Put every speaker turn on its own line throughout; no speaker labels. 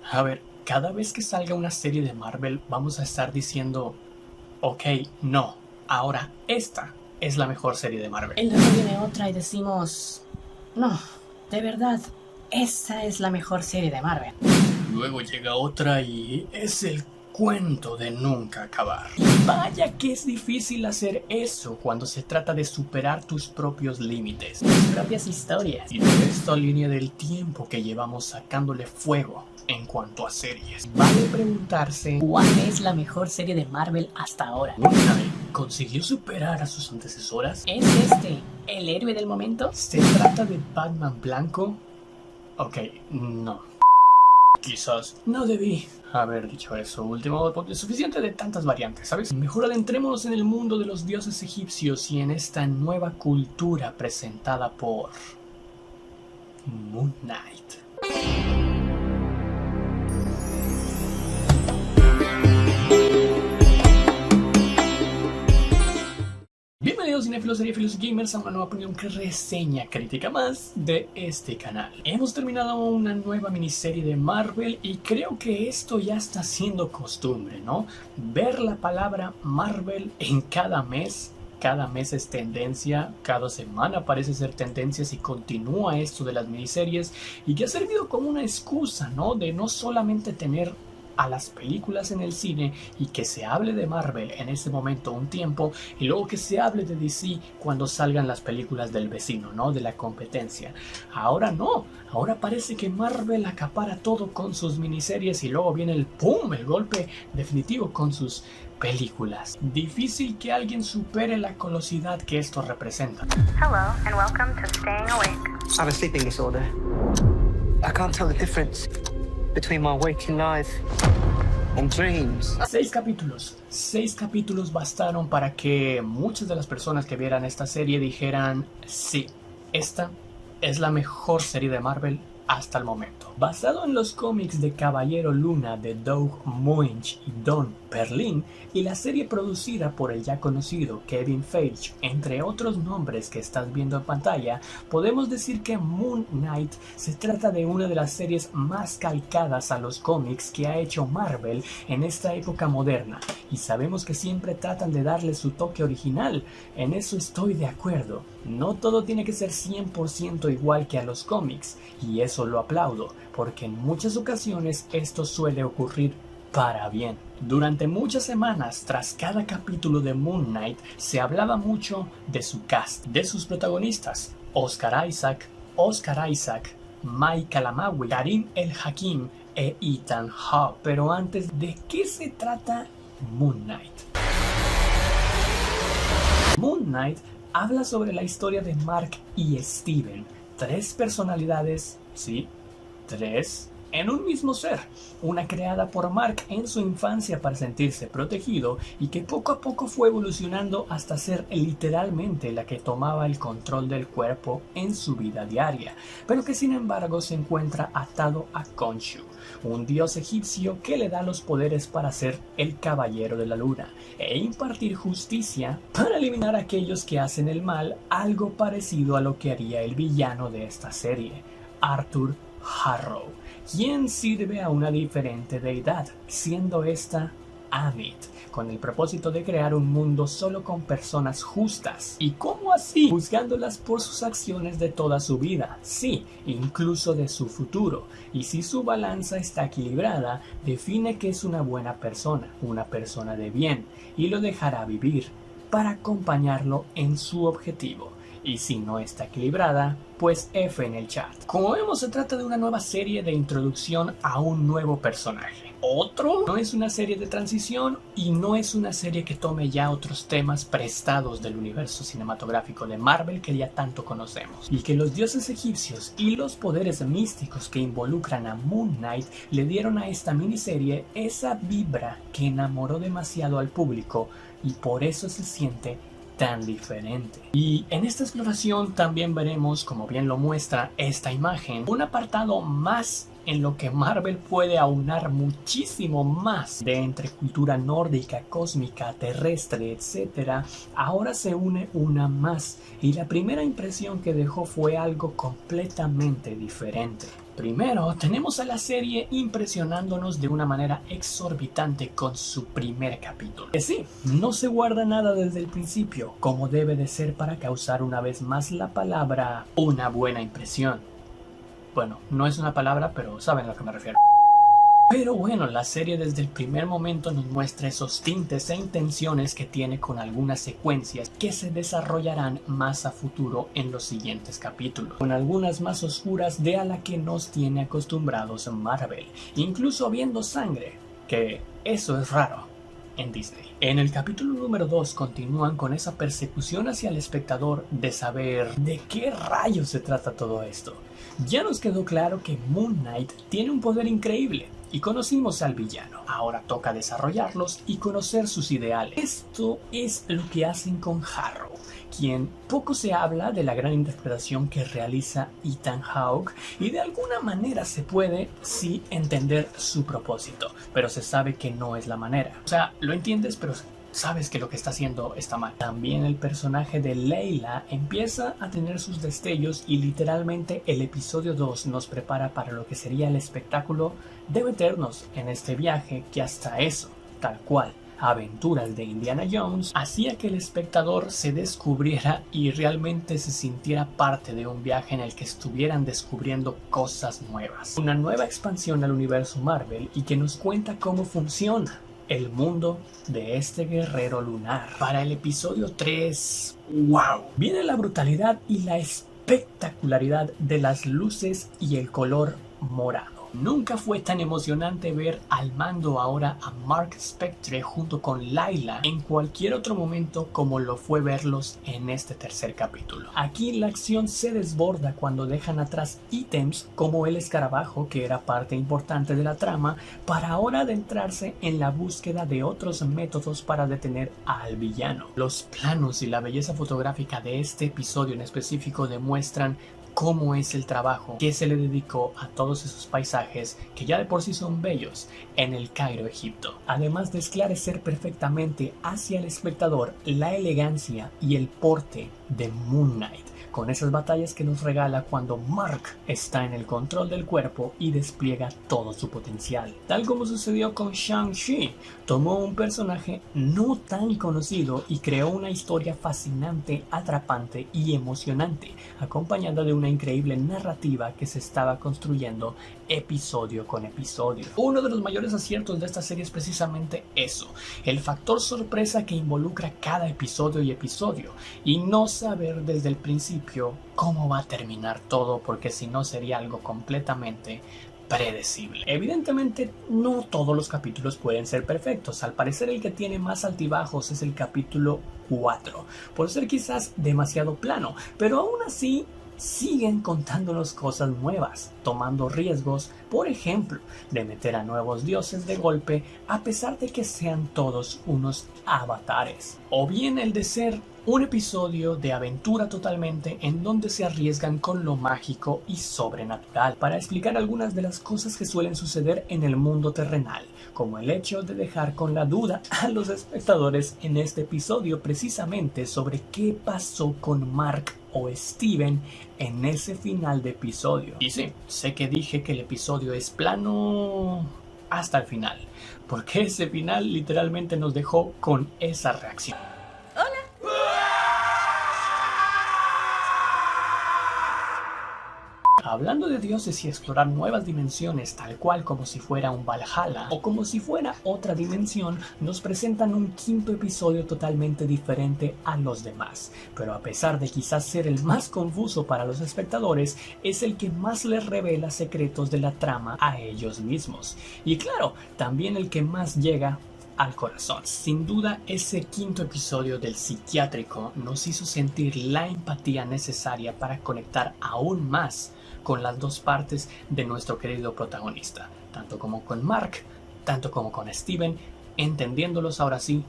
A ver, cada vez que salga una serie de Marvel vamos a estar diciendo, ok, no, ahora esta es la mejor serie de Marvel.
Y luego viene otra y decimos, no, de verdad, esa es la mejor serie de Marvel.
Luego llega otra y es el cuento de nunca acabar. Y vaya que es difícil hacer eso cuando se trata de superar tus propios límites, tus propias historias y de esta línea del tiempo que llevamos sacándole fuego en cuanto a series. Vale preguntarse,
¿Cuál es la mejor serie de Marvel hasta ahora?
¿Moon Knight consiguió superar a sus antecesoras?
¿Es este el héroe del momento?
¿Se trata de Batman blanco? Ok, no. Quizás no debí haber dicho eso último, porque es suficiente de tantas variantes, ¿sabes? Mejor adentrémonos en el mundo de los dioses egipcios y en esta nueva cultura presentada por Moon Knight. Bienvenidos cinéfilos, seriéfilos y gamers a una nueva opinión que reseña crítica más de este canal. Hemos terminado una nueva miniserie de Marvel y creo que esto ya está siendo costumbre, ¿no? Ver la palabra Marvel en cada mes es tendencia, cada semana parece ser tendencia si continúa esto de las miniseries y que ha servido como una excusa, ¿no? De no solamente tener a las películas en el cine y que se hable de Marvel en ese momento un tiempo y luego que se hable de DC cuando salgan las películas del vecino, ¿no? De la competencia. Ahora no, ahora parece que Marvel acapara todo con sus miniseries y luego viene el ¡pum!, el golpe definitivo con sus películas. Difícil que alguien supere la colosidad que esto representa.
Hello and welcome to Staying Awake.
I have a sleeping disorder. I can't tell the difference between my waking life and dreams.
6 capítulos bastaron para que muchas de las personas que vieran esta serie dijeran, sí, esta es la mejor serie de Marvel hasta el momento. Basado en los cómics de Caballero Luna de Doug Moench y Don Perlin y la serie producida por el ya conocido Kevin Feige, entre otros nombres que estás viendo en pantalla, podemos decir que Moon Knight se trata de una de las series más calcadas a los cómics que ha hecho Marvel en esta época moderna, y sabemos que siempre tratan de darle su toque original. En eso estoy de acuerdo. No todo tiene que ser 100% igual que a los cómics, y eso lo aplaudo, porque en muchas ocasiones esto suele ocurrir para bien. Durante muchas semanas, tras cada capítulo de Moon Knight, se hablaba mucho de su cast, de sus protagonistas, Oscar Isaac, Mike Calamawy, Karim El Hakim e Ethan Hawke. Pero antes, ¿de qué se trata Moon Knight? Moon Knight habla sobre la historia de Mark y Steven, 3 personalidades, sí, 3 en un mismo ser, una creada por Mark en su infancia para sentirse protegido y que poco a poco fue evolucionando hasta ser literalmente la que tomaba el control del cuerpo en su vida diaria, pero que sin embargo se encuentra atado a Khonshu, un dios egipcio que le da los poderes para ser el caballero de la luna e impartir justicia para eliminar a aquellos que hacen el mal, algo parecido a lo que haría el villano de esta serie, Arthur Harrow, quien sirve a una diferente deidad, siendo esta Ammit, con el propósito de crear un mundo solo con personas justas. ¿Y cómo así? Juzgándolas por sus acciones de toda su vida, sí, incluso de su futuro. Y si su balanza está equilibrada, define que es una buena persona, una persona de bien, y lo dejará vivir para acompañarlo en su objetivo. Y si no está equilibrada, pues F en el chat. Como vemos, se trata de una nueva serie de introducción a un nuevo personaje. ¿Otro? No es una serie de transición y no es una serie que tome ya otros temas prestados del universo cinematográfico de Marvel que ya tanto conocemos. Y que los dioses egipcios y los poderes místicos que involucran a Moon Knight le dieron a esta miniserie esa vibra que enamoró demasiado al público y por eso se siente tan diferente. Y en esta exploración también veremos, como bien lo muestra esta imagen, un apartado más en lo que Marvel puede aunar muchísimo más de entre cultura nórdica, cósmica, terrestre, etc. Ahora se une una más y la primera impresión que dejó fue algo completamente diferente. Primero, tenemos a la serie impresionándonos de una manera exorbitante con su primer capítulo. Que sí, no se guarda nada desde el principio, como debe de ser para causar una vez más la palabra una buena impresión. Bueno, no es una palabra, pero saben a lo que me refiero. Pero bueno, la serie desde el primer momento nos muestra esos tintes e intenciones que tiene con algunas secuencias que se desarrollarán más a futuro en los siguientes capítulos, con algunas más oscuras de a la que nos tiene acostumbrados Marvel, incluso habiendo sangre, que eso es raro en Disney. En el capítulo número 2 continúan con esa persecución hacia el espectador de saber de qué rayos se trata todo esto. Ya nos quedó claro que Moon Knight tiene un poder increíble y conocimos al villano. Ahora toca desarrollarlos y conocer sus ideales. Esto es lo que hacen con Harrow, quien poco se habla de la gran interpretación que realiza Ethan Hawke, y de alguna manera se puede sí entender su propósito, pero se sabe que no es la manera. O sea, lo entiendes, pero sabes que lo que está haciendo está mal. También el personaje de Layla empieza a tener sus destellos y literalmente el episodio 2 nos prepara para lo que sería el espectáculo de meternos en este viaje que hasta eso, tal cual, aventuras de Indiana Jones, hacía que el espectador se descubriera y realmente se sintiera parte de un viaje en el que estuvieran descubriendo cosas nuevas. Una nueva expansión al universo Marvel y que nos cuenta cómo funciona el mundo de este guerrero lunar. Para el episodio 3, ¡wow! Viene la brutalidad y la espectacularidad de las luces y el color morado. Nunca fue tan emocionante ver al mando ahora a Mark Spector junto con Layla en cualquier otro momento como lo fue verlos en este tercer capítulo. Aquí la acción se desborda cuando dejan atrás ítems como el escarabajo, que era parte importante de la trama, para ahora adentrarse en la búsqueda de otros métodos para detener al villano. Los planos y la belleza fotográfica de este episodio en específico demuestran cómo es el trabajo que se le dedicó a todos esos paisajes que ya de por sí son bellos en el Cairo, Egipto. Además de esclarecer perfectamente hacia el espectador la elegancia y el porte de Moon Knight, con esas batallas que nos regala cuando Mark está en el control del cuerpo y despliega todo su potencial. Tal como sucedió con Shang-Chi, tomó un personaje no tan conocido y creó una historia fascinante, atrapante y emocionante, acompañada de una increíble narrativa que se estaba construyendo episodio con episodio. Uno de los mayores aciertos de esta serie es precisamente eso, el factor sorpresa que involucra cada episodio y no saber desde el principio cómo va a terminar todo, porque si no sería algo completamente predecible. Evidentemente no todos los capítulos pueden ser perfectos. Al parecer el que tiene más altibajos es el capítulo 4, por ser quizás demasiado plano, pero aún así siguen contándonos cosas nuevas, tomando riesgos, por ejemplo, de meter a nuevos dioses de golpe a pesar de que sean todos unos avatares, o bien el de ser un episodio de aventura totalmente en donde se arriesgan con lo mágico y sobrenatural para explicar algunas de las cosas que suelen suceder en el mundo terrenal, como el hecho de dejar con la duda a los espectadores en este episodio precisamente sobre qué pasó con Mark o Steven en ese final de episodio. Y sí, sé que dije que el episodio es plano hasta el final, porque ese final literalmente nos dejó con esa reacción. Hablando de dioses y explorar nuevas dimensiones tal cual como si fuera un Valhalla o como si fuera otra dimensión, nos presentan un quinto episodio totalmente diferente a los demás, pero a pesar de quizás ser el más confuso para los espectadores, es el que más les revela secretos de la trama a ellos mismos, y claro, también el que más llega al corazón. Sin duda, ese quinto episodio del psiquiátrico nos hizo sentir la empatía necesaria para conectar aún más con las dos partes de nuestro querido protagonista, tanto como con Mark, tanto como con Steven, entendiéndolos ahora sí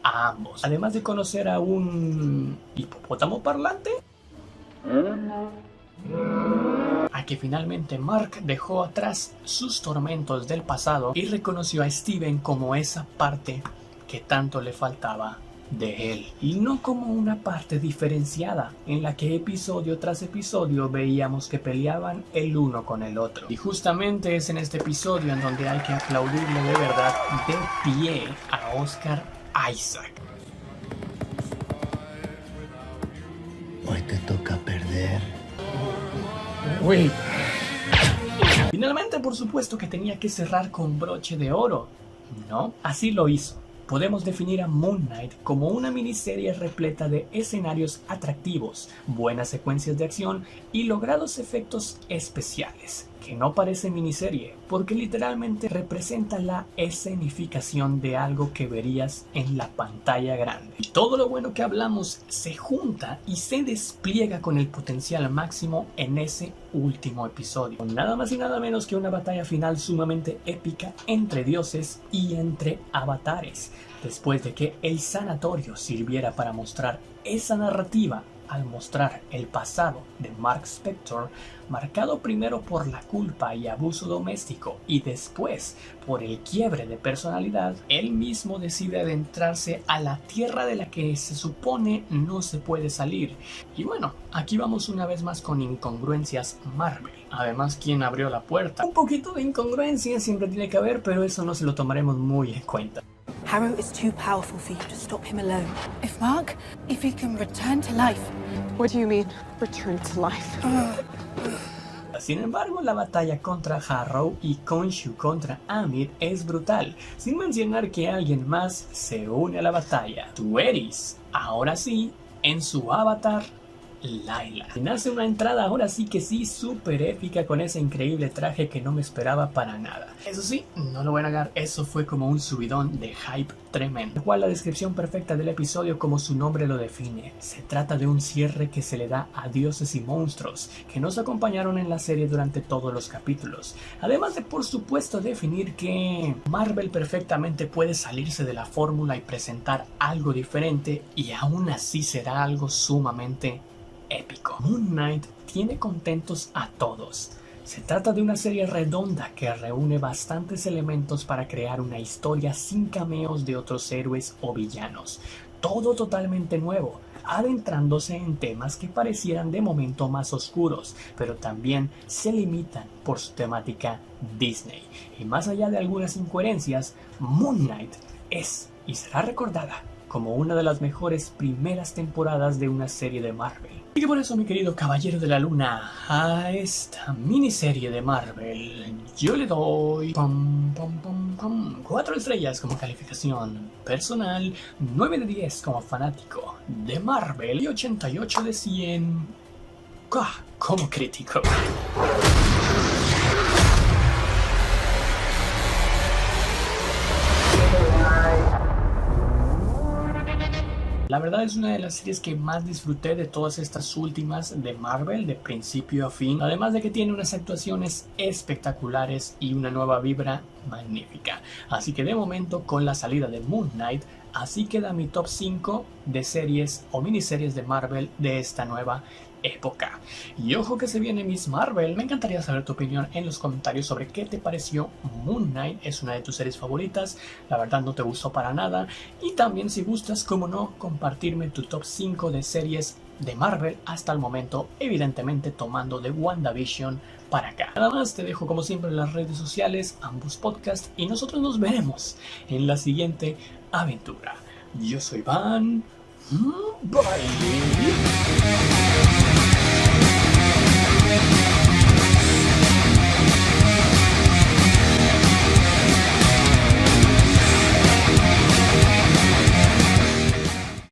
a ambos. Además de conocer a un hipopótamo parlante, a que finalmente Mark dejó atrás sus tormentos del pasado y reconoció a Steven como esa parte que tanto le faltaba de él, y no como una parte diferenciada en la que episodio tras episodio veíamos que peleaban el uno con el otro. Y justamente es en este episodio en donde hay que aplaudirle de verdad de pie a Oscar Isaac.
Hoy te toca perder.
Uy. Finalmente, por supuesto que tenía que cerrar con broche de oro, ¿no? Así lo hizo. Podemos definir a Moon Knight como una miniserie repleta de escenarios atractivos, buenas secuencias de acción y logrados efectos especiales, que no parece miniserie, porque literalmente representa la escenificación de algo que verías en la pantalla grande. Y todo lo bueno que hablamos se junta y se despliega con el potencial máximo en ese último episodio. Nada más y nada menos que una batalla final sumamente épica entre dioses y entre avatares, después de que el sanatorio sirviera para mostrar esa narrativa. Al mostrar el pasado de Mark Spector, marcado primero por la culpa y abuso doméstico y después por el quiebre de personalidad, él mismo decide adentrarse a la tierra de la que se supone no se puede salir. Y bueno, aquí vamos una vez más con incongruencias Marvel. Además, ¿quién abrió la puerta? Un poquito de incongruencia siempre tiene que haber, pero eso no se lo tomaremos muy en cuenta.
Harrow is too powerful for you to stop him alone. If he can return to life.
What do you mean, return to life?
Sin embargo, la batalla contra Harrow y Khonshu contra Amid es brutal, sin mencionar que alguien más se une a la batalla. Tú eres, ahora sí, en su avatar, Layla. Y nace una entrada ahora sí que sí súper épica con ese increíble traje que no me esperaba para nada. Eso sí, no lo voy a negar, eso fue como un subidón de hype tremendo. Igual la descripción perfecta del episodio como su nombre lo define. Se trata de un cierre que se le da a dioses y monstruos que nos acompañaron en la serie durante todos los capítulos. Además de por supuesto definir que Marvel perfectamente puede salirse de la fórmula y presentar algo diferente y aún así será algo sumamente épico. Moon Knight tiene contentos a todos. Se trata de una serie redonda que reúne bastantes elementos para crear una historia sin cameos de otros héroes o villanos. Todo totalmente nuevo, adentrándose en temas que parecieran de momento más oscuros, pero también se limitan por su temática Disney. Y más allá de algunas incoherencias, Moon Knight es y será recordada como una de las mejores primeras temporadas de una serie de Marvel. Y que por eso, mi querido Caballero de la Luna, a esta miniserie de Marvel yo le doy 4 estrellas como calificación personal, 9 de 10 como fanático de Marvel y 88 de 100 como crítico. La verdad es una de las series que más disfruté de todas estas últimas de Marvel, de principio a fin. Además de que tiene unas actuaciones espectaculares y una nueva vibra magnífica. Así que de momento, con la salida de Moon Knight, así queda mi top 5 de series o miniseries de Marvel de esta nueva época. Y ojo que se viene Miss Marvel. Me encantaría saber tu opinión en los comentarios sobre qué te pareció Moon Knight. Es una de tus series favoritas, la verdad no te gustó para nada. Y también, si gustas, como no, compartirme tu top 5 de series de Marvel hasta el momento, evidentemente tomando de WandaVision para acá. Nada más, te dejo como siempre en las redes sociales, ambos podcasts, y nosotros nos veremos en la siguiente aventura. Yo soy Van. Bye.